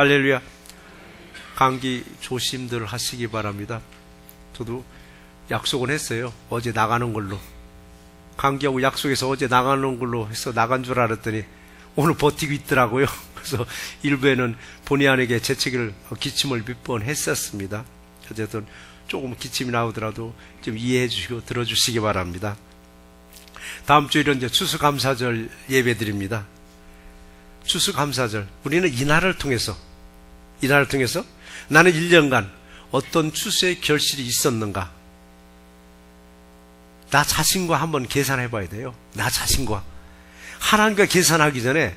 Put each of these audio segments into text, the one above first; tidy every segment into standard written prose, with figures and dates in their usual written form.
할렐루야. 감기 조심들 하시기 바랍니다. 저도 약속은 했어요. 어제 나가는 걸로. 감기하고 약속해서 어제 나가는 걸로 해서 나간 줄 알았더니 오늘 버티고 있더라고요. 그래서 일부에는 본의 아니게 재채기를, 기침을 몇 번 했었습니다. 어쨌든 조금 기침이 나오더라도 좀 이해해 주시고 들어주시기 바랍니다. 다음 주일은 이제 추수감사절 예배 드립니다. 추수감사절. 우리는 이날을 통해서 나는 1년간 어떤 추수의 결실이 있었는가? 나 자신과 한번 계산해 봐야 돼요. 나 자신과. 하나님과 계산하기 전에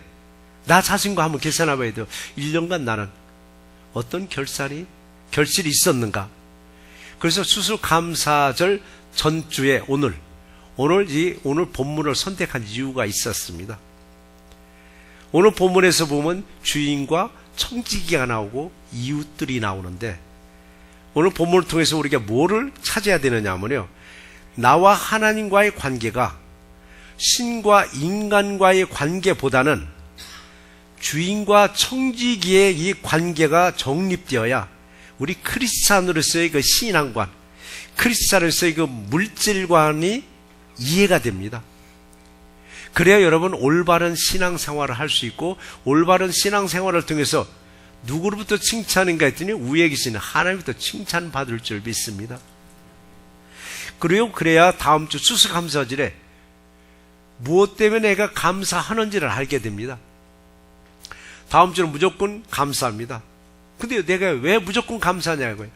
나 자신과 한번 계산해 봐야 돼요. 1년간 나는 어떤 결실이 있었는가? 그래서 추수감사절 전주에 오늘 본문을 선택한 이유가 있었습니다. 오늘 본문에서 보면 주인과 청지기가 나오고 이웃들이 나오는데, 오늘 본문을 통해서 우리가 뭐를 찾아야 되느냐 하면요, 나와 하나님과의 관계가 신과 인간과의 관계보다는 주인과 청지기의 이 관계가 정립되어야 우리 크리스찬으로서의 그 신앙관, 크리스찬으로서의 그 물질관이 이해가 됩니다. 그래야 여러분 올바른 신앙생활을 할 수 있고, 올바른 신앙생활을 통해서 누구로부터 칭찬인가 했더니 위에 계신 하나님부터 칭찬받을 줄 믿습니다. 그리고 그래야 다음 주 추수감사절에 무엇 때문에 내가 감사하는지를 알게 됩니다. 다음 주는 무조건 감사합니다. 근데 내가 왜 무조건 감사하냐고요.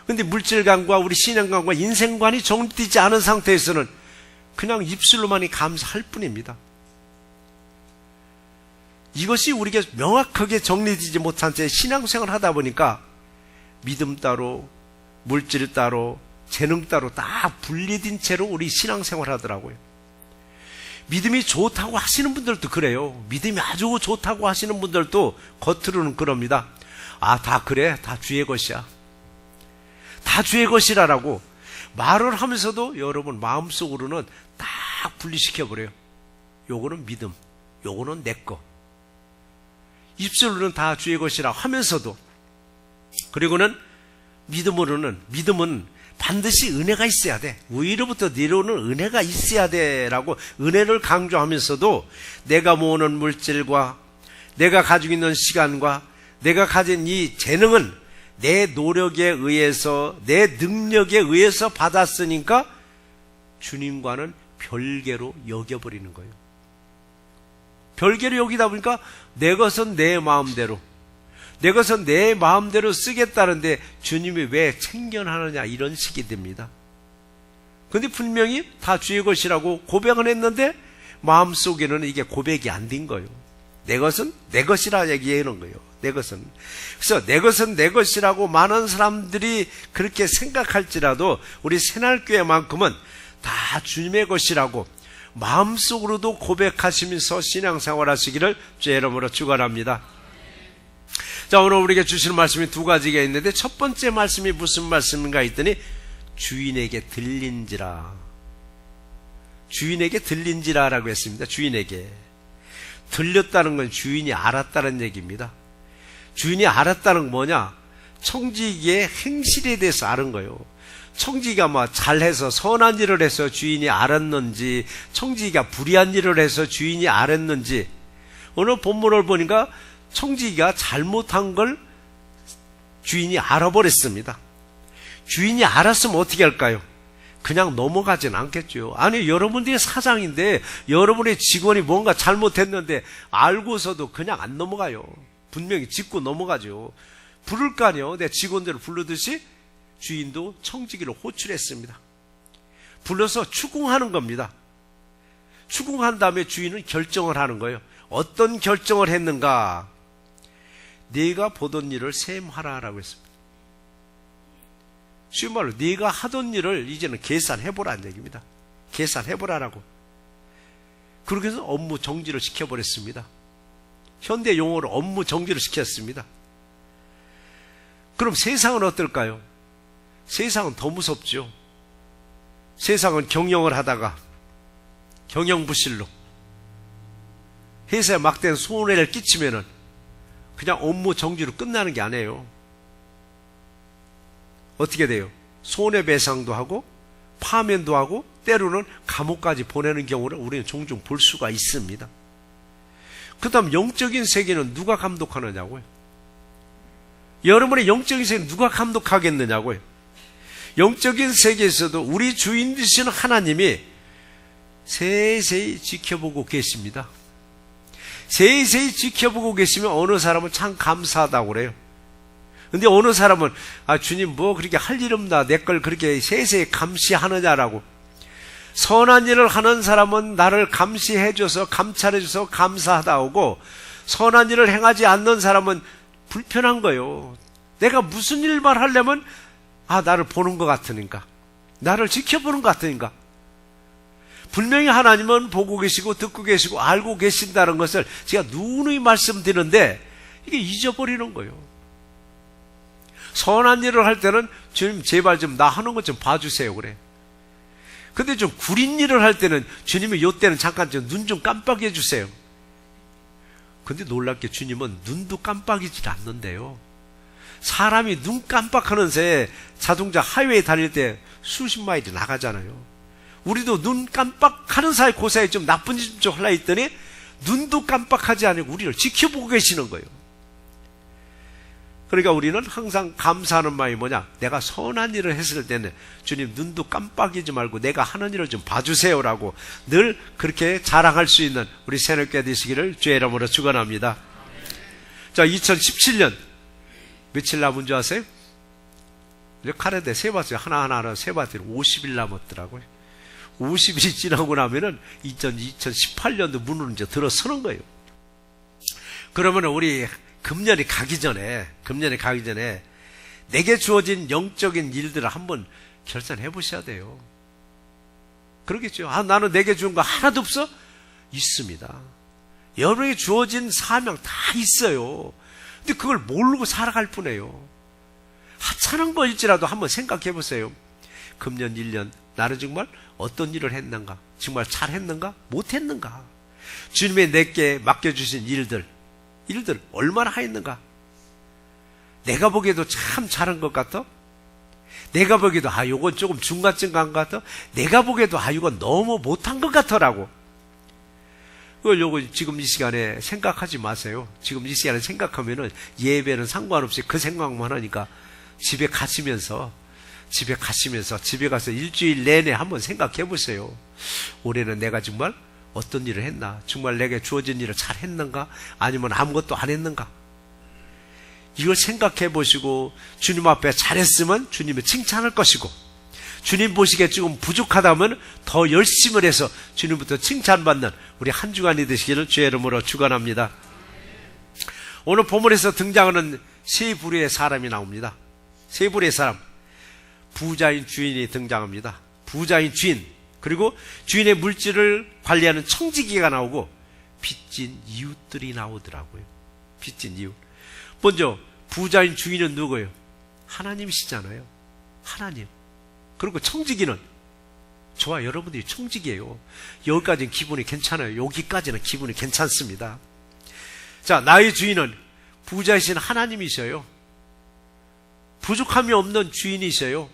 근데 물질관과 우리 신앙관과 인생관이 정립되지 않은 상태에서는 그냥 입술로만이 감사할 뿐입니다. 이것이 우리가 명확하게 정리되지 못한 채 신앙생활을 하다 보니까 믿음 따로, 물질 따로, 재능 따로 다 분리된 채로 우리 신앙생활을 하더라고요. 믿음이 좋다고 하시는 분들도 그래요. 믿음이 아주 좋다고 하시는 분들도 겉으로는 그럽니다. 아, 다 그래. 다 주의 것이야. 다 주의 것이라라고 말을 하면서도 여러분 마음속으로는 딱 분리시켜버려요. 요거는 믿음, 요거는 내 거. 입술로는 다 주의 것이라 하면서도, 그리고는 믿음은 반드시 은혜가 있어야 돼. 위로부터 내려오는 은혜가 있어야 돼라고 은혜를 강조하면서도 내가 모으는 물질과 내가 가지고 있는 시간과 내가 가진 이 재능은 내 노력에 의해서, 내 능력에 의해서 받았으니까 주님과는 별개로 여겨버리는 거예요. 별개로 여기다 보니까 내 것은 내 마음대로, 내 것은 내 마음대로 쓰겠다는데 주님이 왜 챙겨하느냐, 이런 식이 됩니다. 근데 분명히 다 주의 것이라고 고백은 했는데 마음속에는 이게 고백이 안 된 거예요. 내 것은 내 것이라 얘기하는 거예요. 내 것은. 그래서 내 것은 내 것이라고 많은 사람들이 그렇게 생각할지라도 우리 새날교회만큼은 다 주님의 것이라고 마음속으로도 고백하시면서 신앙생활 하시기를 주의 이름으로 축원합니다. 자, 오늘 우리에게 주시는 말씀이 두 가지가 있는데, 첫 번째 말씀이 무슨 말씀인가 했더니 주인에게 들린지라. 주인에게 들린지라라고 했습니다. 주인에게. 들렸다는 건 주인이 알았다는 얘기입니다. 주인이 알았다는 건 뭐냐? 청지기의 행실에 대해서 아는 거예요. 청지기가 뭐 잘해서 선한 일을 해서 주인이 알았는지, 청지기가 불의한 일을 해서 주인이 알았는지, 오늘 본문을 보니까 청지기가 잘못한 걸 주인이 알아버렸습니다. 주인이 알았으면 어떻게 할까요? 그냥 넘어가진 않겠죠. 아니, 여러분들이 사장인데 여러분의 직원이 뭔가 잘못했는데 알고서도 그냥 안 넘어가요. 분명히 짚고 넘어가죠. 부를 거 아니에요. 내 직원들을 부르듯이 주인도 청지기를 호출했습니다. 불러서 추궁하는 겁니다. 추궁한 다음에 주인은 결정을 하는 거예요. 어떤 결정을 했는가? 네가 보던 일을 셈하라라고 했습니다. 쉬운 말로 네가 하던 일을 이제는 계산해보라는 얘기입니다. 계산해보라라고. 그렇게 해서 업무 정지를 시켜버렸습니다. 현대 용어로 업무 정지를 시켰습니다. 그럼 세상은 어떨까요? 세상은 더 무섭죠. 세상은 경영을 하다가 경영부실로 회사에 막대한 손해를 끼치면은 그냥 업무 정지로 끝나는 게 아니에요. 어떻게 돼요? 손해배상도 하고 파면도 하고 때로는 감옥까지 보내는 경우를 우리는 종종 볼 수가 있습니다. 그 다음 영적인 세계는 누가 감독하느냐고요? 여러분의 영적인 세계는 누가 감독하겠느냐고요? 영적인 세계에서도 우리 주인 되시는 하나님이 세세히 지켜보고 계십니다. 세세히 지켜보고 계시면 어느 사람은 참 감사하다고 그래요. 근데 어느 사람은 주님 뭐 그렇게 할 일 없나 내 걸 그렇게 세세히 감시하느냐라고. 선한 일을 하는 사람은 나를 감시해줘서 감찰해줘서 감사하다 하고, 선한 일을 행하지 않는 사람은 불편한 거예요. 내가 무슨 일만 하려면 나를 보는 것 같으니까, 나를 지켜보는 것 같으니까. 분명히 하나님은 보고 계시고 듣고 계시고 알고 계신다는 것을 제가 누누이 말씀드리는데 이게 잊어버리는 거예요. 선한 일을 할 때는 주님 제발 좀 나 하는 것 좀 봐주세요 그래. 근데 좀 구린 일을 할 때는 주님이 요때는 잠깐 좀 눈 좀 깜빡여 주세요. 근데 놀랍게 주님은 눈도 깜빡이질 않는데요. 사람이 눈 깜빡하는 새에 자동차 하이웨이 달릴 때 수십 마일이 나가잖아요. 우리도 눈 깜빡하는 사이 그 사이에 좀 나쁜 짓 좀 하려 했더니 눈도 깜빡하지 않고 우리를 지켜보고 계시는 거예요. 그러니까 우리는 항상 감사하는 마음이 뭐냐? 내가 선한 일을 했을 때는 주님 눈도 깜빡이지 말고 내가 하는 일을 좀 봐주세요라고 늘 그렇게 자랑할 수 있는 우리 새롭게 되시기를 주의 이름으로 축원합니다. 자, 2017년 며칠 남은 줄 아세요? 카레데 세봤어요. 하나하나 세봤더니 50일 남았더라고요. 50일이 지나고 나면은 2018년도 문으로 이제 들어서는 거예요. 그러면 우리 금년이 가기 전에 내게 주어진 영적인 일들을 한번 결산해 보셔야 돼요. 그러겠죠. 나는 내게 주는 거 하나도 없어? 있습니다. 여러분에게 주어진 사명 다 있어요. 근데 그걸 모르고 살아갈 뿐이에요. 하찮은 거일지라도 한번 생각해 보세요. 금년 1년 나는 정말 어떤 일을 했는가? 정말 잘했는가? 못했는가? 주님의 내게 맡겨주신 일들 얼마나 하였는가? 내가 보기에도 참 잘한 것 같아? 내가 보기에도 요건 조금 중간쯤 간 것 같아? 내가 보기에도 이건 너무 못한 것 같아라고. 요거 지금 이 시간에 생각하지 마세요. 지금 이 시간에 생각하면은 예배는 상관없이 그 생각만 하니까 집에 가서 일주일 내내 한번 생각해 보세요. 올해는 내가 정말 어떤 일을 했나? 정말 내게 주어진 일을 잘 했는가? 아니면 아무것도 안 했는가? 이걸 생각해 보시고 주님 앞에 잘했으면 주님이 칭찬할 것이고, 주님 보시기에 조금 부족하다면 더 열심을 해서 주님부터 칭찬받는 우리 한 주간이 되시기를 주의 이름으로 축원합니다. 오늘 본문에서 등장하는 세 부류의 사람이 나옵니다. 세 부류의 사람. 부자인 주인이 등장합니다. 부자인 주인, 그리고 주인의 물질을 관리하는 청지기가 나오고 빚진 이웃들이 나오더라고요. 빚진 이웃. 먼저 부자인 주인은 누구예요? 하나님이시잖아요. 하나님. 그리고 청지기는 저와 여러분들이 청지기예요. 여기까지는 기분이 괜찮아요. 여기까지는 기분이 괜찮습니다. 자, 나의 주인은 부자이신 하나님이셔요. 부족함이 없는 주인이셔요.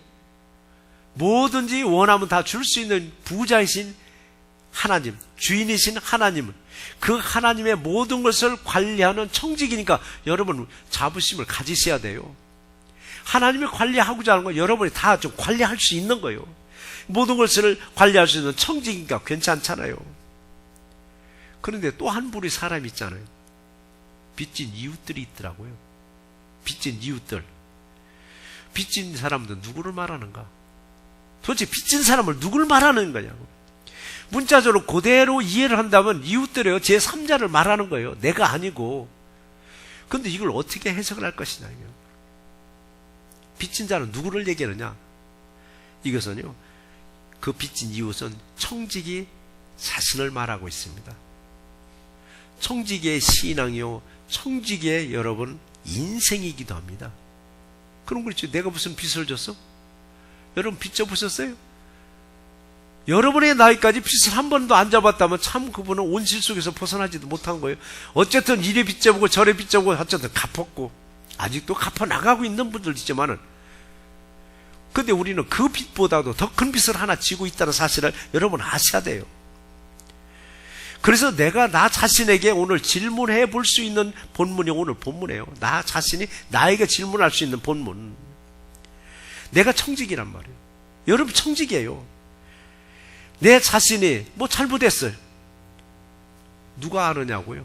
뭐든지 원하면 다 줄 수 있는 부자이신 하나님, 주인이신 하나님은 그 하나님의 모든 것을 관리하는 청지기니까 여러분 자부심을 가지셔야 돼요. 하나님이 관리하고자 하는 건 여러분이 다 좀 관리할 수 있는 거예요. 모든 것을 관리할 수 있는 청지기니까 괜찮잖아요. 그런데 또 한 부류의 사람이 있잖아요. 빚진 이웃들이 있더라고요. 빚진 이웃들. 빚진 사람들 누구를 말하는가? 도대체 빚진 사람을 누구를 말하는 거냐고. 문자적으로 그대로 이해를 한다면 이웃들이요, 제3자를 말하는 거예요. 내가 아니고. 그런데 이걸 어떻게 해석을 할 것이냐. 빚진 자는 누구를 얘기하느냐? 이것은요, 그 빚진 이웃은 청지기 자신을 말하고 있습니다. 청지기의 신앙이요, 청지기의 여러분 인생이기도 합니다. 그럼 그렇죠. 내가 무슨 빚을 졌어? 여러분 빚 져보셨어요? 여러분의 나이까지 빚을 한 번도 안 잡았다면 참 그분은 온실 속에서 벗어나지도 못한 거예요. 어쨌든 이래 빚 져보고 저래 빚 져보고 어쨌든 갚았고 아직도 갚아나가고 있는 분들 있지만은, 근데 우리는 그 빚보다도 더 큰 빚을 하나 지고 있다는 사실을 여러분 아셔야 돼요. 그래서 내가 나 자신에게 오늘 질문해 볼 수 있는 본문이 오늘 본문이에요. 나 자신이 나에게 질문할 수 있는 본문. 내가 청직이란 말이에요. 여러분 청직이에요. 내 자신이 뭐 잘못했어요. 누가 아느냐고요?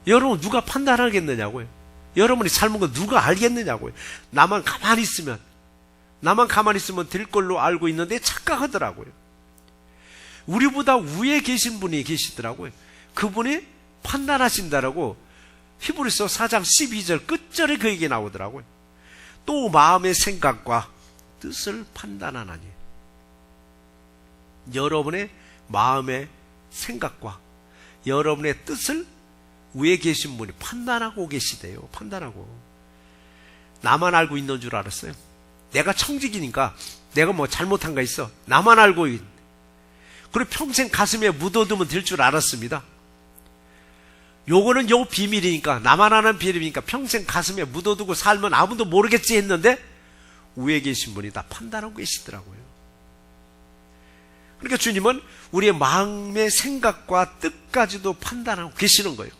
여러분 누가 판단하겠느냐고요? 여러분이 잘못한 거 누가 알겠느냐고요? 나만 가만히 있으면 될 걸로 알고 있는데 착각하더라고요. 우리보다 위에 계신 분이 계시더라고요. 그분이 판단하신다라고 히브리서 4장 12절 끝절에 그 얘기 나오더라고요. 또 마음의 생각과 뜻을 판단하나니. 여러분의 마음의 생각과 여러분의 뜻을 위에 계신 분이 판단하고 계시대요. 판단하고. 나만 알고 있는 줄 알았어요. 내가 청직이니까 내가 뭐 잘못한 거 있어. 나만 알고 있. 그리고 평생 가슴에 묻어두면 될 줄 알았습니다. 요거는 요 비밀이니까, 나만 아는 비밀이니까 평생 가슴에 묻어두고 살면 아무도 모르겠지 했는데 위에 계신 분이 다 판단하고 계시더라고요. 그러니까 주님은 우리의 마음의 생각과 뜻까지도 판단하고 계시는 거예요.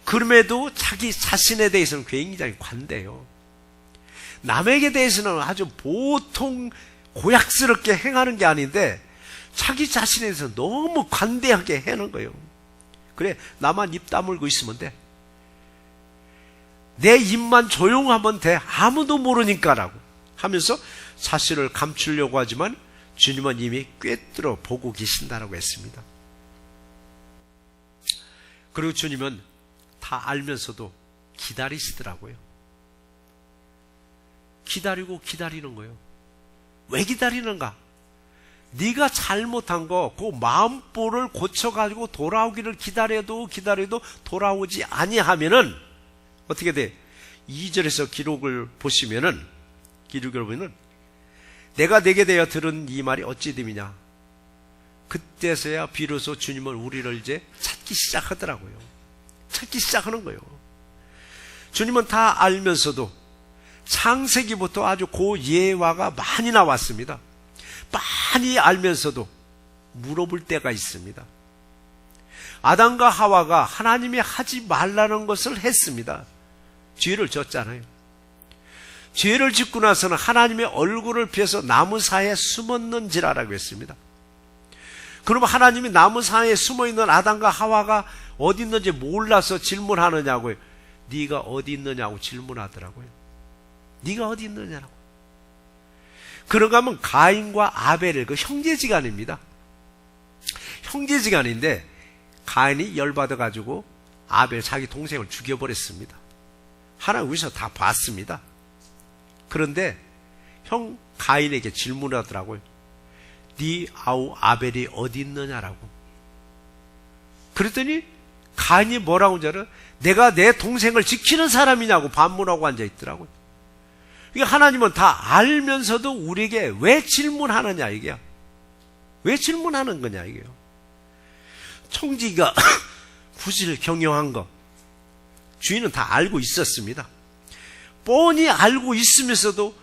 그럼에도 자기 자신에 대해서는 굉장히 관대해요. 남에게 대해서는 아주 보통 고약스럽게 행하는 게 아닌데 자기 자신에 대해서 너무 관대하게 해는 거예요. 그래, 나만 입 다물고 있으면 돼. 내 입만 조용하면 돼. 아무도 모르니까라고 하면서 사실을 감추려고 하지만 주님은 이미 꿰뚫어 보고 계신다라고 했습니다. 그리고 주님은 다 알면서도 기다리시더라고요. 기다리고 기다리는 거예요. 왜 기다리는가? 네가 잘못한 거, 그 마음보를 고쳐가지고 돌아오기를 기다려도 돌아오지 아니하면은 어떻게 돼? 2절에서 기록을 보시면은, 내가 내게 대하여 들은 이 말이 어찌 됨이냐? 그때서야 비로소 주님은 우리를 이제 찾기 시작하더라고요. 찾기 시작하는 거예요. 주님은 다 알면서도 창세기부터 아주 그 예화가 많이 나왔습니다. 많이 알면서도 물어볼 때가 있습니다. 아담과 하와가 하나님이 하지 말라는 것을 했습니다. 죄를 졌잖아요. 죄를 짓고 나서는 하나님의 얼굴을 피해서 나무 사이에 숨었는지라라고 했습니다. 그럼 하나님이 나무 사이에 숨어있는 아담과 하와가 어디 있는지 몰라서 질문하느냐고요. 네가 어디 있느냐고 질문하더라고요. 네가 어디 있느냐고. 그런가 하면 가인과 아벨의 그 형제지간입니다. 형제지간인데 가인이 열받아가지고 아벨 자기 동생을 죽여버렸습니다. 하나님 위에서 다 봤습니다. 그런데 형 가인에게 질문을 하더라고요. 네 아우 아벨이 어디 있느냐라고. 그랬더니 가인이 뭐라고 하는지 알아요? 내가 내 동생을 지키는 사람이냐고 반문하고 앉아있더라고요. 그러니까 하나님은 다 알면서도 우리에게 왜 질문하느냐 이게요. 왜 질문하는 거냐 이게요. 청지기가 부실 경영한 거 주인은 다 알고 있었습니다. 뻔히 알고 있으면서도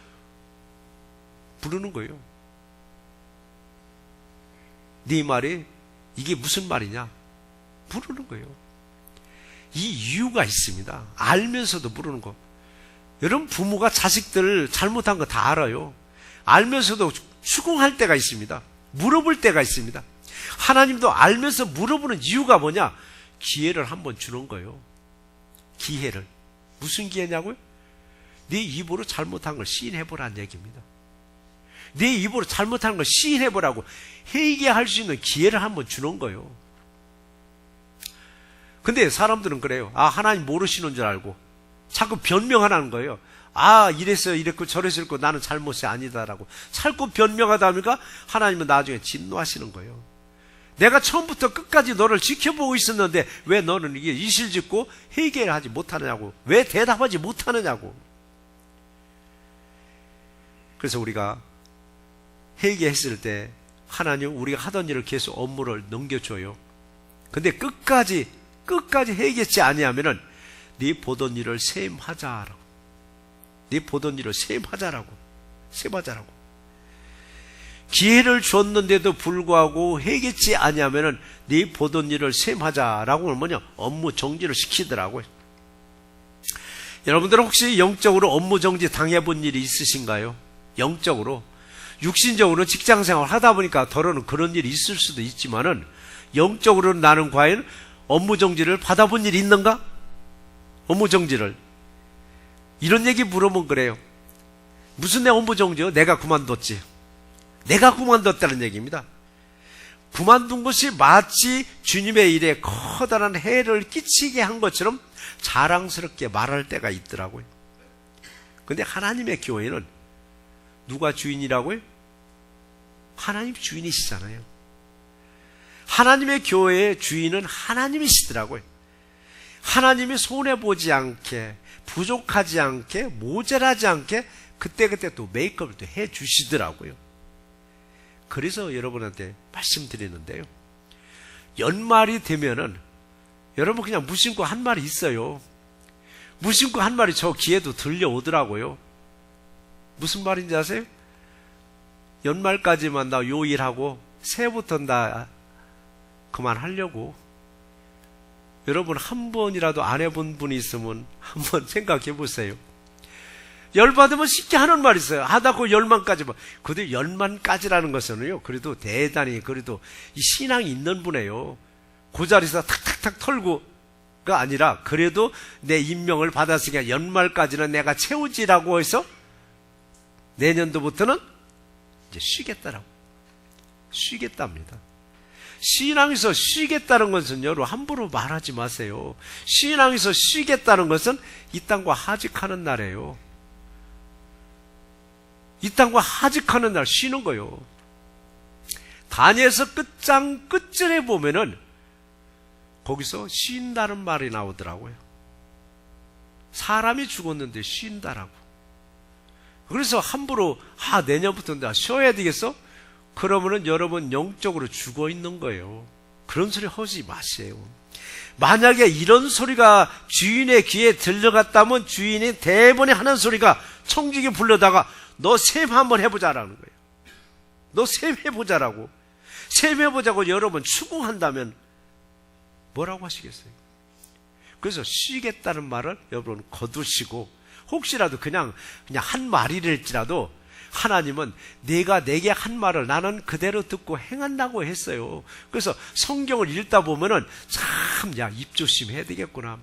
부르는 거예요. 네 말이 이게 무슨 말이냐 부르는 거예요. 이 이유가 있습니다. 알면서도 부르는 거. 여러분 부모가 자식들 잘못한 거 다 알아요. 알면서도 추궁할 때가 있습니다. 물어볼 때가 있습니다. 하나님도 알면서 물어보는 이유가 뭐냐? 기회를 한번 주는 거예요. 기회를. 무슨 기회냐고요? 네 입으로 잘못한 걸 시인해보라는 얘기입니다. 네 입으로 잘못한 걸 시인해보라고 회개할 수 있는 기회를 한번 주는 거예요. 근데 사람들은 그래요. 아, 하나님 모르시는 줄 알고 자꾸 변명하라는 거예요. 아, 이랬어요, 이랬고 저랬고 나는 잘못이 아니다라고 자꾸 변명하다 보니까 하나님은 나중에 진노하시는 거예요. 내가 처음부터 끝까지 너를 지켜보고 있었는데 왜 너는 이게 이실짓고 회개를 하지 못하느냐고, 왜 대답하지 못하느냐고. 그래서 우리가 회개했을 때 하나님 우리가 하던 일을 계속 업무를 넘겨줘요. 근데 끝까지 회개치 아니하면은 네 보던 일을 셈하자라고. 네 보던 일을 셈하자라고. 기회를 줬는데도 불구하고 회개치 아니하면은 네 보던 일을 셈하자라고 하면 뭐냐? 업무 정지를 시키더라고요. 여러분들은 혹시 영적으로 업무 정지 당해본 일이 있으신가요? 영적으로. 육신적으로 직장생활 하다 보니까 더러는 그런 일이 있을 수도 있지만은 영적으로는 나는 과연 업무 정지를 받아본 일이 있는가? 업무 정지를. 이런 얘기 물어보면 그래요. 무슨 내 업무 정지요? 내가 그만뒀지. 내가 그만뒀다는 얘기입니다. 그만둔 것이 마치 주님의 일에 커다란 해를 끼치게 한 것처럼 자랑스럽게 말할 때가 있더라고요. 근데 하나님의 교회는 누가 주인이라고요? 하나님 주인이시잖아요. 하나님의 교회의 주인은 하나님이시더라고요. 하나님이 손해보지 않게, 부족하지 않게, 모자라지 않게 그때그때 또 메이크업을 또 해주시더라고요. 그래서 여러분한테 말씀드리는데요. 연말이 되면은 여러분 그냥 무심코 한 말이 있어요. 무심코 한 말이 저 귀에도 들려오더라고요. 무슨 말인지 아세요? 연말까지만 나 요 일하고 새해부터는 나 그만하려고. 여러분 한 번이라도 안 해본 분이 있으면 한번 생각해 보세요. 열받으면 쉽게 하는 말이 있어요. 하다 그 열만까지만. 그래도 열만까지라는 것은요, 그래도 대단히 그래도 이 신앙이 있는 분이에요. 그 자리에서 탁탁탁 털고가 아니라 그래도 내 임명을 받았으니까 연말까지는 내가 채우지라고 해서 내년도부터는 이제 쉬겠답니다. 신앙에서 쉬겠다는 것은 여러분 함부로 말하지 마세요. 신앙에서 쉬겠다는 것은 이 땅과 하직하는 날이에요. 이 땅과 하직하는 날 쉬는 거예요. 다니엘서 끝장 끝절에 보면은 거기서 쉰다는 말이 나오더라고요. 사람이 죽었는데 쉰다라고. 그래서 함부로 내년부터 내가 쉬어야 되겠어? 그러면은 여러분 영적으로 죽어 있는 거예요. 그런 소리 하지 마세요. 만약에 이런 소리가 주인의 귀에 들려갔다면 주인이 대번에 하는 소리가 청지기 불러다가 너 셈 한번 해보자라는 거예요. 너 셈 해보자라고. 셈 해보자고 여러분 추궁한다면 뭐라고 하시겠어요? 그래서 쉬겠다는 말을 여러분 거두시고 혹시라도 그냥 한 말이랄지라도 하나님은 내가 내게 한 말을 나는 그대로 듣고 행한다고 했어요. 그래서 성경을 읽다 보면은 참, 입 조심해야 되겠구나.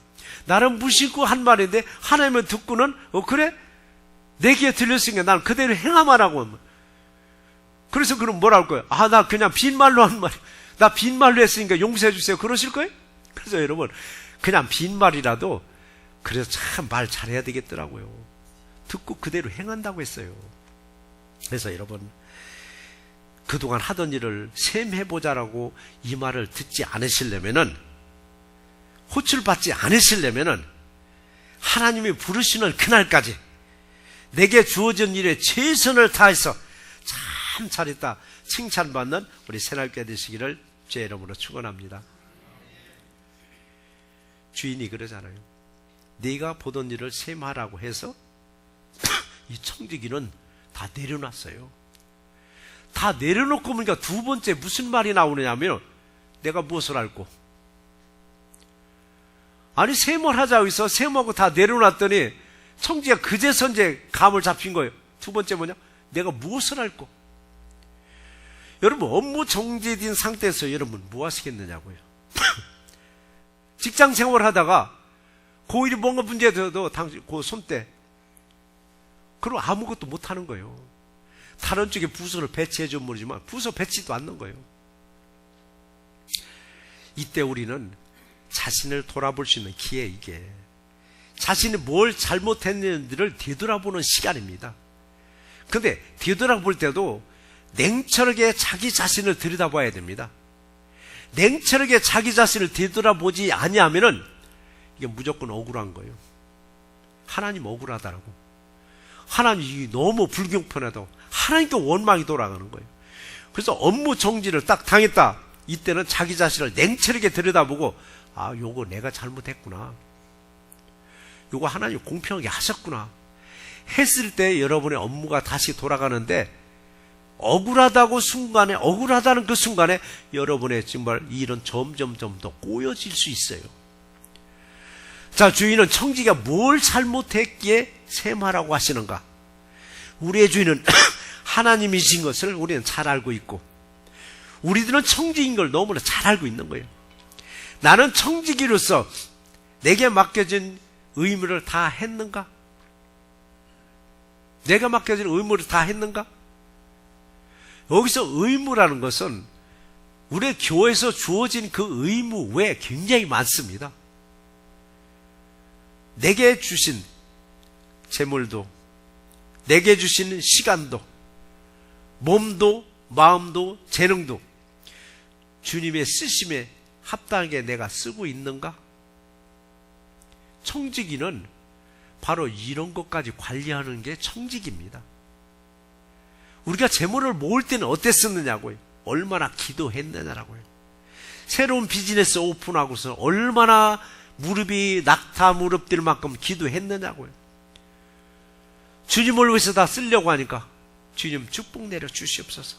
나는 무심코 한 말인데 하나님은 듣고는 그래? 내 귀에 들렸으니까 나는 그대로 행하마라고. 그래서 그럼 뭐라 할 거예요? 나 그냥 빈말로 한 말, 나 빈말로 했으니까 용서해 주세요. 그러실 거예요? 그래서 여러분 그냥 빈말이라도 그래서 참 말 잘해야 되겠더라고요. 듣고 그대로 행한다고 했어요. 그래서 여러분 그동안 하던 일을 셈해보자라고 이 말을 듣지 않으시려면은, 호출받지 않으시려면은 하나님이 부르시는 그날까지 내게 주어진 일에 최선을 다해서 참 잘했다 칭찬받는 우리 새날교회 되시기를 제 이름으로 축원합니다. 주인이 그러잖아요. 네가 보던 일을 셈하라고 해서 이 청지기는 다 내려놨어요. 다 내려놓고 보니까 두 번째 무슨 말이 나오느냐면 내가 무엇을 알고, 아니 셈을 하자고 해서 셈하고 다 내려놨더니 청지기가 그제서 이제 감을 잡힌 거예요. 두 번째 뭐냐? 내가 무엇을 알고. 여러분 업무 정지된 상태에서 여러분 뭐 하시겠느냐고요. 직장 생활 하다가 고1이 뭔가 문제돼도 당신 그 손때 그럼 아무것도 못하는 거예요. 다른 쪽에 부서를 배치해주면 모르지만 부서 배치도 않는 거예요. 이때 우리는 자신을 돌아볼 수 있는 기회, 이게 자신이 뭘 잘못했는지를 되돌아보는 시간입니다. 근데 되돌아볼 때도 냉철하게 자기 자신을 들여다봐야 됩니다. 냉철하게 자기 자신을 되돌아보지 아니하면은 이게 무조건 억울한 거예요. 하나님 억울하다라고. 하나님이 너무 불경편하다고. 하나님께 원망이 돌아가는 거예요. 그래서 업무 정지를 딱 당했다. 이때는 자기 자신을 냉철하게 들여다보고, 아, 요거 내가 잘못했구나. 요거 하나님 공평하게 하셨구나. 했을 때 여러분의 업무가 다시 돌아가는데, 억울하다는 그 순간에 여러분의 정말 일은 점점 더 꼬여질 수 있어요. 자, 주인은 청지기가 뭘 잘못했기에 셈하라고 하시는가? 우리의 주인은 하나님이신 것을 우리는 잘 알고 있고, 우리들은 청지기인 걸 너무나 잘 알고 있는 거예요. 나는 청지기로서 내게 맡겨진 의무를 다 했는가? 내가 맡겨진 의무를 다 했는가? 여기서 의무라는 것은 우리 교회에서 주어진 그 의무 외에 굉장히 많습니다. 내게 주신 재물도, 내게 주신 시간도, 몸도, 마음도, 재능도 주님의 쓰심에 합당하게 내가 쓰고 있는가? 청지기는 바로 이런 것까지 관리하는 게 청지기입니다. 우리가 재물을 모을 때는 어땠었느냐고요? 얼마나 기도했느냐라고요. 새로운 비즈니스 오픈하고서 얼마나 무릎이 낙타 무릎들 만큼 기도했느냐고요. 주님을 위해서 다 쓰려고 하니까 주님 축복 내려 주시옵소서.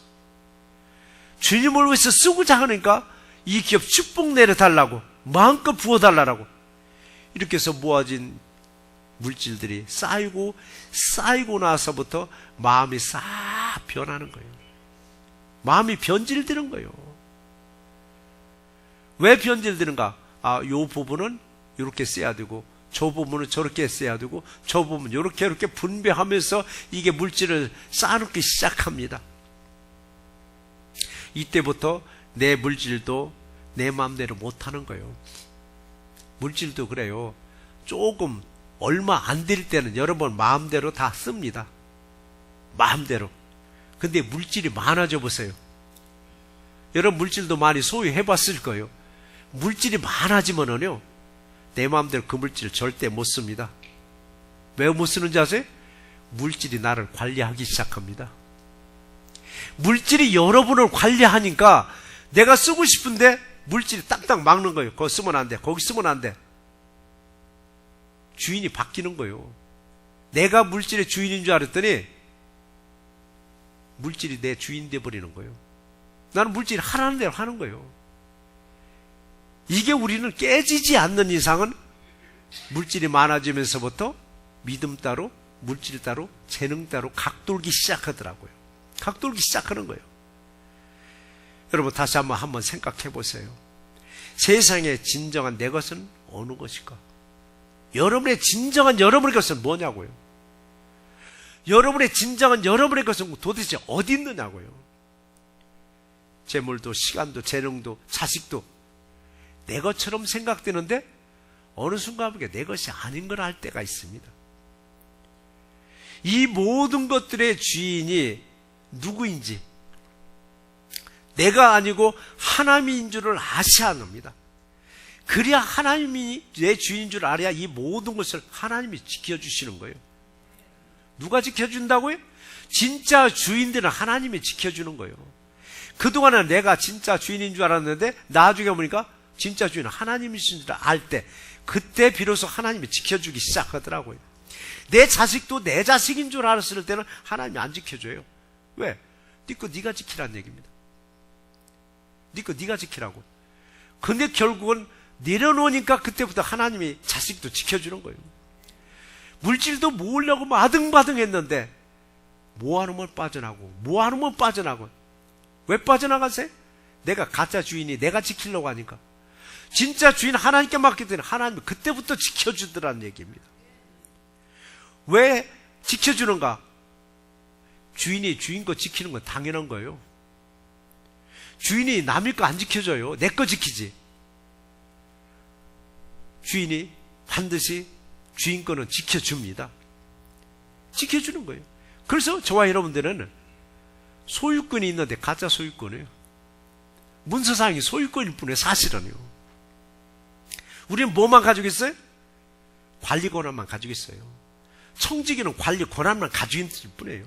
주님을 위해서 쓰고자 하니까 이 기업 축복 내려 달라고, 마음껏 부어달라고, 이렇게 해서 모아진 물질들이 쌓이고 나서부터 마음이 싹 변하는 거예요. 마음이 변질되는 거예요. 왜 변질되는가? 아, 요 부분은 이렇게 써야 되고, 저 부분은 저렇게 써야 되고, 저 부분은 이렇게 분배하면서 이게 물질을 쌓아놓기 시작합니다. 이때부터 내 물질도 내 마음대로 못하는 거예요. 물질도 그래요. 조금 얼마 안 될 때는 여러분 마음대로 다 씁니다. 마음대로. 근데 물질이 많아져 보세요. 여러분 물질도 많이 소유해 봤을 거예요. 물질이 많아지면은요, 내 마음대로 그 물질을 절대 못 씁니다. 왜 못 쓰는지 아세요? 물질이 나를 관리하기 시작합니다. 물질이 여러분을 관리하니까 내가 쓰고 싶은데 물질이 딱딱 막는 거예요. 거기 쓰면 안 돼. 거기 쓰면 안 돼. 주인이 바뀌는 거예요. 내가 물질의 주인인 줄 알았더니 물질이 내 주인 돼버리는 거예요. 나는 물질이 하라는 대로 하는 거예요. 이게 우리는 깨지지 않는 이상은 물질이 많아지면서부터 믿음 따로, 물질 따로, 재능 따로 각돌기 시작하더라고요. 각돌기 시작하는 거예요. 여러분 다시 한번 생각해 보세요. 세상에 진정한 내 것은 어느 것일까? 여러분의 진정한 여러분의 것은 뭐냐고요? 여러분의 진정한 여러분의 것은 도대체 어디 있느냐고요? 재물도, 시간도, 재능도, 자식도 내 것처럼 생각되는데 어느 순간 보니까 내 것이 아닌 걸 알 때가 있습니다. 이 모든 것들의 주인이 누구인지, 내가 아니고 하나님인 줄을 아셔야 합니다. 그래야 하나님이 내 주인인 줄 알아야 이 모든 것을 하나님이 지켜주시는 거예요. 누가 지켜준다고요? 진짜 주인들은 하나님이 지켜주는 거예요. 그동안은 내가 진짜 주인인 줄 알았는데 나중에 보니까 진짜 주인은 하나님이신 줄 알 때, 그때 비로소 하나님이 지켜주기 시작하더라고요. 내 자식도 내 자식인 줄 알았을 때는 하나님이 안 지켜줘요. 왜? 네 거 네가 지키라는 얘기입니다. 네 거 네가 지키라고. 근데 결국은 내려놓으니까 그때부터 하나님이 자식도 지켜주는 거예요. 물질도 모으려고 아등바등 했는데 모아놓으면 빠져나고. 왜 빠져나가세요? 내가 가짜 주인이 내가 지키려고 하니까. 진짜 주인 하나님께 맡겼더니 하나님이 그때부터 지켜주더라는 얘기입니다. 왜 지켜주는가? 주인이 주인 거 지키는 건 당연한 거예요. 주인이 남의 거 안 지켜줘요. 내 거 지키지. 주인이 반드시 주인 거는 지켜줍니다. 지켜주는 거예요. 그래서 저와 여러분들은 소유권이 있는데 가짜 소유권이에요. 문서상이 소유권일 뿐이에요. 사실은요. 우리는 뭐만 가지고 있어요? 관리 권한만 가지고 있어요. 청지기는 관리 권한만 가지고 있을 뿐이에요.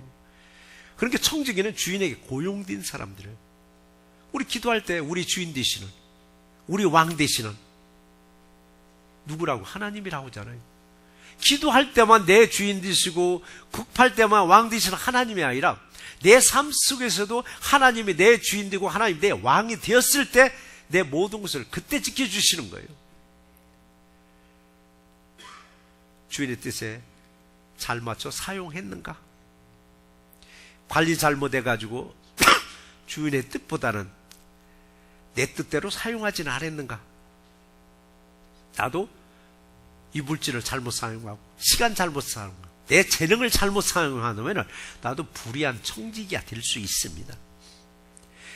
그러니까 청지기는 주인에게 고용된 사람들이에요. 우리 기도할 때 우리 주인 되시는, 우리 왕 되시는 누구라고? 하나님이라고 하잖아요. 기도할 때만 내 주인 되시고 급할 때만 왕 되시는 하나님이 아니라 내 삶 속에서도 하나님이 내 주인 되고 하나님이 내 왕이 되었을 때 내 모든 것을 그때 지켜주시는 거예요. 주인의 뜻에 잘 맞춰 사용했는가? 관리 잘못해가지고 주인의 뜻보다는 내 뜻대로 사용하지는 않았는가? 나도 이 물질을 잘못 사용하고 시간 잘못 사용하고 내 재능을 잘못 사용하면 나도 불의한 청지기가 될 수 있습니다.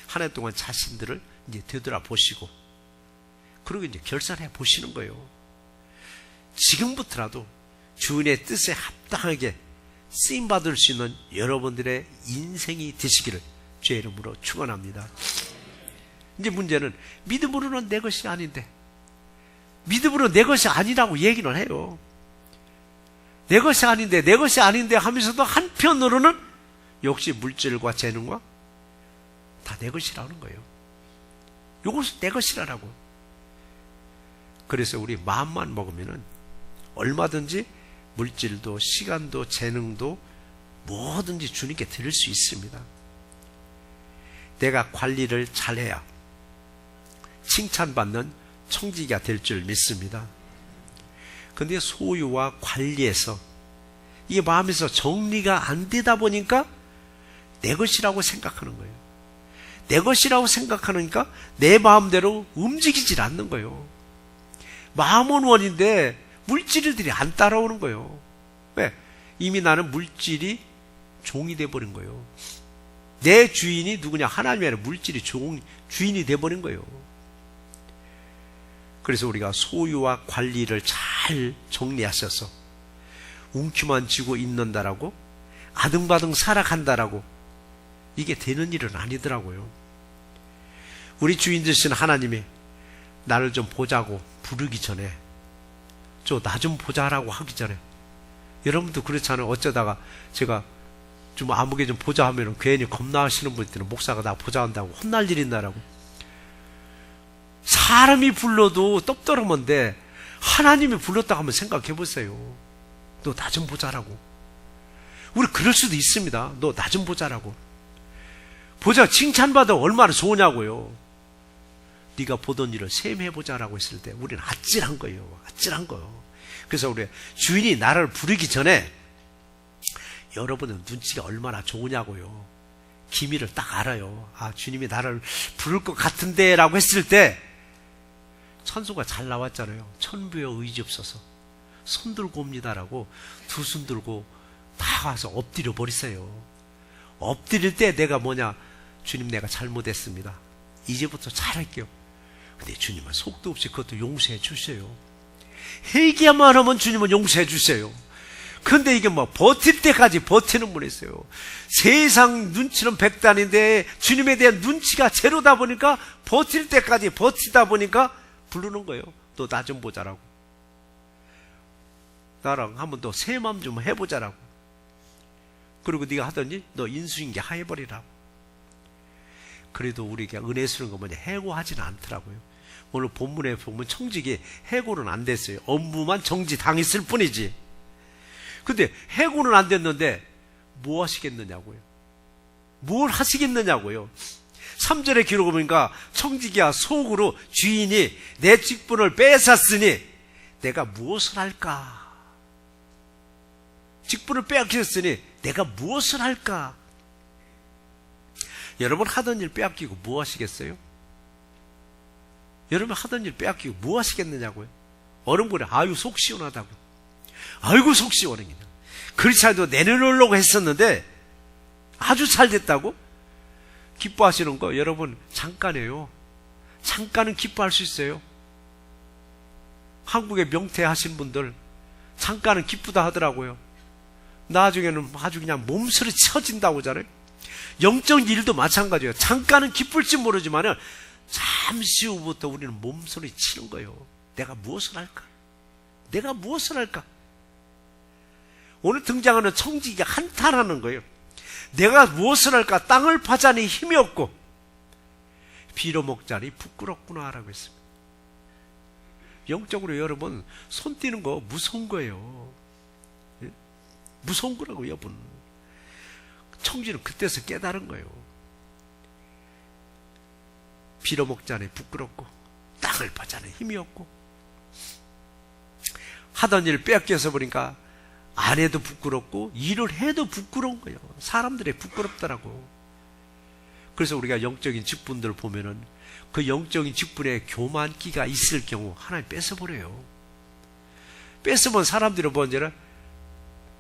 한 해 동안 자신들을 이제 되돌아보시고 그리고 이제 결산해 보시는 거예요. 지금부터라도 주인의 뜻에 합당하게 쓰임받을 수 있는 여러분들의 인생이 되시기를 주의 이름으로 축원합니다. 이제 문제는 믿음으로는 내 것이 아닌데, 믿음으로 내 것이 아니라고 얘기는 해요. 내 것이 아닌데 하면서도 한편으로는 역시 물질과 재능과 다 내 것이라는 거예요. 이것은 내 것이라고. 그래서 우리 마음만 먹으면은 얼마든지 물질도 시간도 재능도 뭐든지 주님께 드릴 수 있습니다. 내가 관리를 잘해야 칭찬받는 청지기가 될 줄 믿습니다. 그런데 소유와 관리에서 이게 마음에서 정리가 안 되다 보니까 내 것이라고 생각하는 거예요. 내 것이라고 생각하니까 내 마음대로 움직이질 않는 거예요. 마음은 원인데 물질들이 안 따라오는 거예요. 왜? 이미 나는 물질이 종이 돼버린 거예요. 내 주인이 누구냐? 하나님이 아니라 물질이 주인이 돼버린 거예요. 그래서 우리가 소유와 관리를 잘 정리하셔서 웅큐만 쥐고 있는다라고 아등바등 살아간다라고 이게 되는 일은 아니더라고요. 우리 주인 되신 하나님이 나를 좀 보자고 부르기 전에 나 좀 보자라고 하기 전에 여러분도 그렇잖아요. 어쩌다가 제가 좀 아무개 좀 보자 하면 괜히 겁나하시는 분들은 목사가 나 보자 한다고 혼날 일 있나라고. 사람이 불러도 떡더러먼데 하나님이 불렀다고 한번 생각해 보세요. 너 나 좀 보자라고. 우리 그럴 수도 있습니다. 너 나 좀 보자라고. 보자 칭찬받아 얼마나 좋으냐고요. 네가 보던 일을 셈해보자라고 했을 때 우리는 아찔한 거예요. 아찔한 거예요. 그래서 우리 주인이 나를 부르기 전에 여러분은 눈치가 얼마나 좋으냐고요. 기미를 딱 알아요. 아, 주님이 나를 부를 것 같은데 라고 했을 때 찬송가 잘 나왔잖아요. 천부여 의지없어서 손 들고 옵니다라고 두 손 들고 다 와서 엎드려 버리세요. 엎드릴 때 내가 뭐냐? 주님 내가 잘못했습니다. 이제부터 잘할게요. 근데 주님은 속도 없이 그것도 용서해 주세요. 회개만 하면 주님은 용서해 주세요. 근데 이게 뭐 버틸 때까지 버티는 분이 있어요. 세상 눈치는 백단인데 주님에 대한 눈치가 제로다 보니까 버틸 때까지 버티다 보니까 부르는 거예요. 너 나 좀 보자라고. 나랑 한번 더 새 마음 좀 해보자라고. 그리고 네가 하더니 너 인수인계 해버리라고. 그래도 우리가 은혜 쓰는 거 뭐냐? 해고하지는 않더라고요. 오늘 본문에 보면 청직이 해고는 안 됐어요. 업무만 정지당했을 뿐이지. 근데 해고는 안 됐는데 뭐 하시겠느냐고요. 뭘 하시겠느냐고요. 3절에 기록을 보니까 청지기야 속으로 주인이 내 직분을 뺏었으니 내가 무엇을 할까? 직분을 빼앗겼으니 내가 무엇을 할까? 여러분 하던 일 빼앗기고 뭐 하시겠어요? 여러분 하던 일 빼앗기고 뭐 하시겠느냐고요? 어른분이 아유 속 시원하다고. 아이고 속 시원해. 그렇지 않아도 내려놓으려고 했었는데 아주 잘 됐다고? 기뻐하시는 거 여러분 잠깐이에요. 잠깐은 기뻐할 수 있어요. 한국에 명퇴하신 분들 잠깐은 기쁘다 하더라고요. 나중에는 아주 그냥 몸서리 쳐진다고 하잖아요. 영적 일도 마찬가지예요. 잠깐은 기쁠지 모르지만 잠시 후부터 우리는 몸소리 치는 거예요. 내가 무엇을 할까? 내가 무엇을 할까? 오늘 등장하는 청지기가 한탄하는 거예요. 내가 무엇을 할까? 땅을 파자니 힘이 없고 빌어먹자니 부끄럽구나라고 했습니다. 영적으로 여러분 손 띄는 거 무서운 거예요. 무서운 거라고 여러분. 청지는 그때서 깨달은 거예요. 빌어먹자니 부끄럽고 땅을 파자니 힘이 없고 하던 일 뺏겨서 보니까 안 해도 부끄럽고 일을 해도 부끄러운 거예요. 사람들이 부끄럽더라고. 그래서 우리가 영적인 직분들을 보면은 그 영적인 직분에 교만기가 있을 경우 하나님 뺏어버려요. 뺏으면 사람들이 먼저는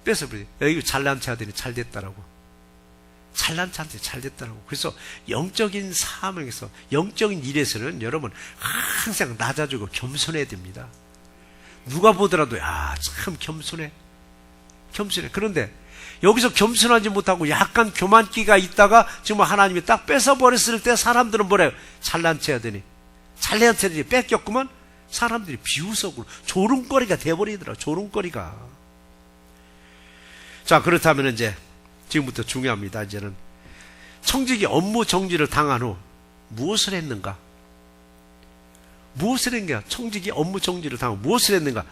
뺏어버려요. 이거 잘난 체 하더니 잘 됐다라고. 잘난 체한테 잘 됐다라고. 그래서 영적인 사명에서, 영적인 일에서는 여러분 항상 낮아지고 겸손해야 됩니다. 누가 보더라도 야, 참 겸손해. 겸손해. 그런데 여기서 겸손하지 못하고 약간 교만기가 있다가 지금 하나님이 딱 뺏어버렸을 때 사람들은 뭐래요? 잘난 체 하더니 잘난 체들이 뺏겼구만. 사람들이 비웃어고 조롱거리가 돼버리더라. 조롱거리가. 자, 그렇다면 이제 지금부터 중요합니다. 이제는 청직이 업무 정지를 당한 후 무엇을 했는가? 무엇을 했는가? 청직이 업무 정지를 당하고 무엇을 했는가?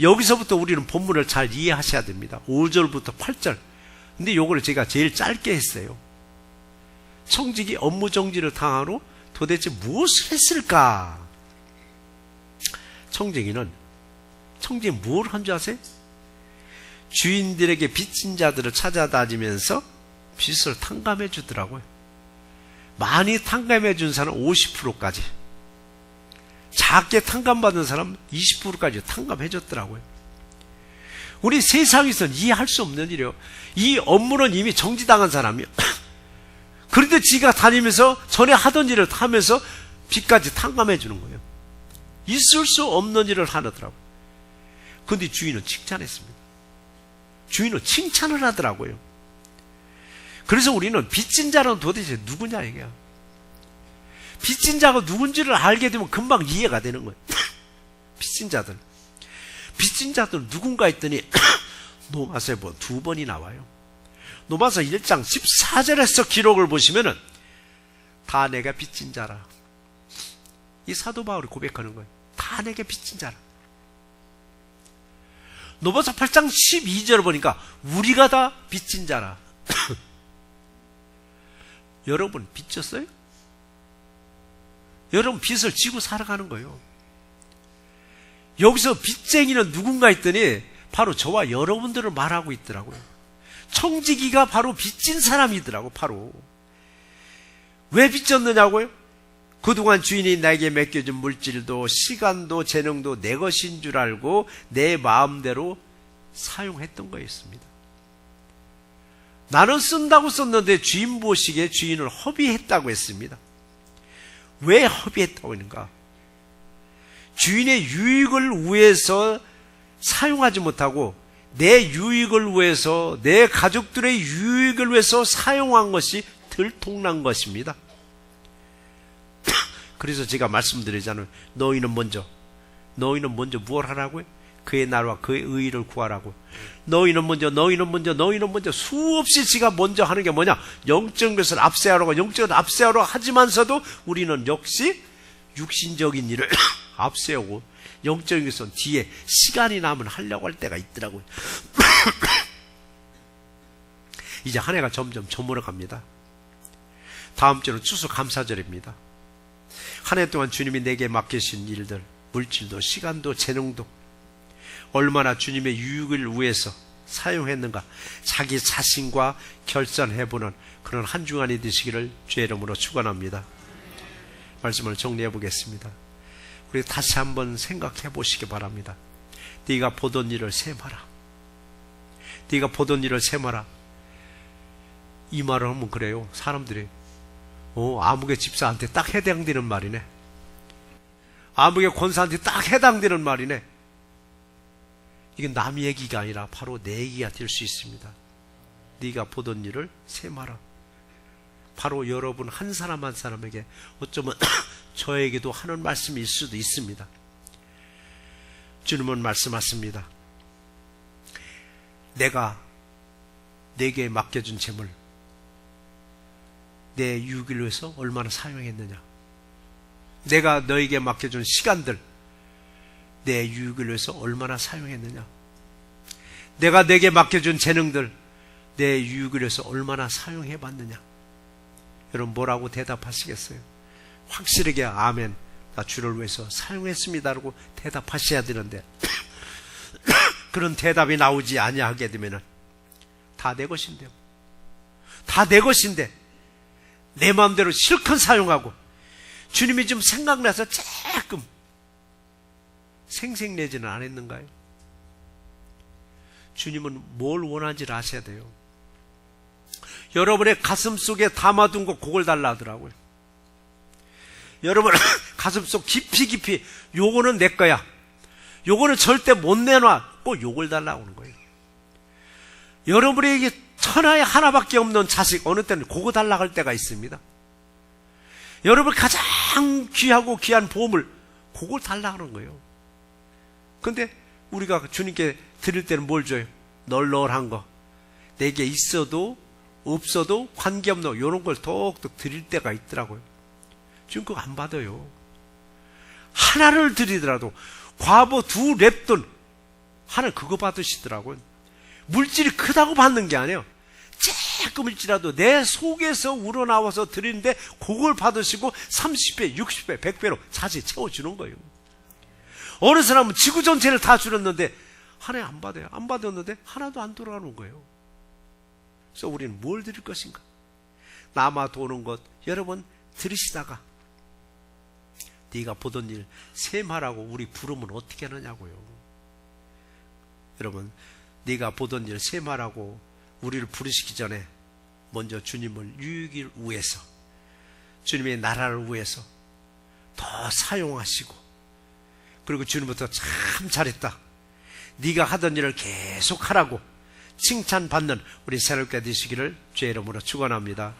여기서부터 우리는 본문을 잘 이해하셔야 됩니다. 5절부터 8절. 근데 요걸 제가 제일 짧게 했어요. 청직이 업무 정지를 당한 후 도대체 무엇을 했을까? 청직이 뭘 한 줄 아세요? 주인들에게 빚진 자들을 찾아다니면서 빚을 탕감해 주더라고요. 많이 탕감해 준 사람 50%까지, 작게 탕감받은 사람 20%까지 탕감해 줬더라고요. 우리 세상에서는 이해할 수 없는 일이에요. 이 업무는 이미 정지당한 사람이요. 그런데 지가 다니면서 전에 하던 일을 하면서 빚까지 탕감해 주는 거예요. 있을 수 없는 일을 하더라고요. 그런데 주인은 칭찬했습니다. 주인은 칭찬을 하더라고요. 그래서 우리는 빚진 자는 도대체 누구냐 이게요. 빚진 자가 누군지를 알게 되면 금방 이해가 되는 거예요. 빚진 자들 누군가 했더니 노마서에 뭐 2번이 나와요. 노마서 1장 14절에서 기록을 보시면은 다 내가 빚진 자라. 이 사도 바울이 고백하는 거예요. 다 내게 빚진 자라. 노마서 8장 12절을 보니까 우리가 다 빚진 자라. 여러분 빚졌어요? 여러분 빚을 지고 살아가는 거예요. 여기서 빚쟁이는 누군가 했더니 바로 저와 여러분들을 말하고 있더라고요. 청지기가 바로 빚진 사람이더라고. 바로 왜 빚졌느냐고요? 그동안 주인이 나에게 맡겨준 물질도 시간도 재능도 내 것인 줄 알고 내 마음대로 사용했던 거였습니다. 나는 쓴다고 썼는데 주인 보시기에 주인을 허비했다고 했습니다. 왜 허비했다고 했는가? 주인의 유익을 위해서 사용하지 못하고 내 유익을 위해서, 내 가족들의 유익을 위해서 사용한 것이 들통난 것입니다. 그래서 제가 말씀드리잖아요. 너희는 먼저 무엇 하라고요? 그의 나라와 그의 의의를 구하라고. 너희는 먼저 수없이 지가 먼저 하는 게 뭐냐? 영적인 것을 앞세하라고, 영적인 것을 앞세하라고 하지만서도 우리는 역시 육신적인 일을 앞세우고 영적인 것은 뒤에 시간이 남으면 하려고 할 때가 있더라고요. 이제 한 해가 점점 저물어 갑니다. 다음 주는 추수감사절입니다. 한 해 동안 주님이 내게 맡기신 일들, 물질도 시간도 재능도 얼마나 주님의 유익을 위해서 사용했는가 자기 자신과 결산해보는 그런 한 주간이 되시기를 주의 이름으로 축원합니다. 말씀을 정리해 보겠습니다. 우리 다시 한번 생각해 보시기 바랍니다. 네가 보던 일을 세마라. 네가 보던 일을 세마라. 이 말을 하면 그래요. 사람들이 아무개 집사한테 딱 해당되는 말이네. 아무개 권사한테 딱 해당되는 말이네. 이게 남 얘기가 아니라 바로 내 얘기가 될 수 있습니다. 네가 보던 일을 세마라. 바로 여러분 한 사람 한 사람에게 어쩌면 저에게도 하는 말씀일 수도 있습니다. 주님은 말씀하십니다. 내가 내게 맡겨준 재물, 내 유익을 위해서 얼마나 사용했느냐. 내가 너에게 맡겨준 시간들 내 유익을 위해서 얼마나 사용했느냐. 내가 내게 맡겨준 재능들 내 유익을 위해서 얼마나 사용해봤느냐. 여러분 뭐라고 대답하시겠어요? 확실하게 아멘, 나 주를 위해서 사용했습니다라고 대답하셔야 되는데 그런 대답이 나오지 아니하게 되면 다 내 것인데요. 다 내 것인데 내 마음대로 실컷 사용하고 주님이 좀 생각나서 조금 생색내지는 않았는가요? 주님은 뭘 원하는지를 아셔야 돼요. 여러분의 가슴 속에 담아둔 거 그걸 달라 하더라고요. 여러분 가슴 속 깊이 요거는 내 거야, 요거는 절대 못 내놔, 꼭 요걸 달라고 하는 거예요. 여러분에게 천하에 하나밖에 없는 자식 어느 때는 그거 달라고 할 때가 있습니다. 여러분 가장 귀하고 귀한 보물 그걸 달라고 하는 거예요. 근데 우리가 주님께 드릴 때는 뭘 줘요? 널널한 거, 내게 있어도 없어도 관계없는 이런 걸 톡톡 드릴 때가 있더라고요. 지금 그거 안 받아요. 하나를 드리더라도 과부 2 랩돈 하나 그거 받으시더라고요. 물질이 크다고 받는 게 아니에요. 조금일지라도 내 속에서 우러나와서 드리는데 그걸 받으시고 30배, 60배, 100배로 자세히 채워주는 거예요. 어느 사람은 지구 전체를 다 줄였는데 하나 안 받아요. 안 받았는데 하나도 안 돌아가는 거예요. 그래서 우리는 뭘 드릴 것인가? 남아 도는 것 여러분 들으시다가 네가 보던 일 셈하라고 우리 부르면 어떻게 하느냐고요. 여러분 네가 보던 일 셈하라고 우리를 부르시기 전에 먼저 주님을 유익을 위해서, 주님의 나라를 위해서 더 사용하시고, 그리고 주님부터 참 잘했다, 네가 하던 일을 계속 하라고 칭찬받는 우리 새롭게 되시기를 주의 이름으로 축원합니다.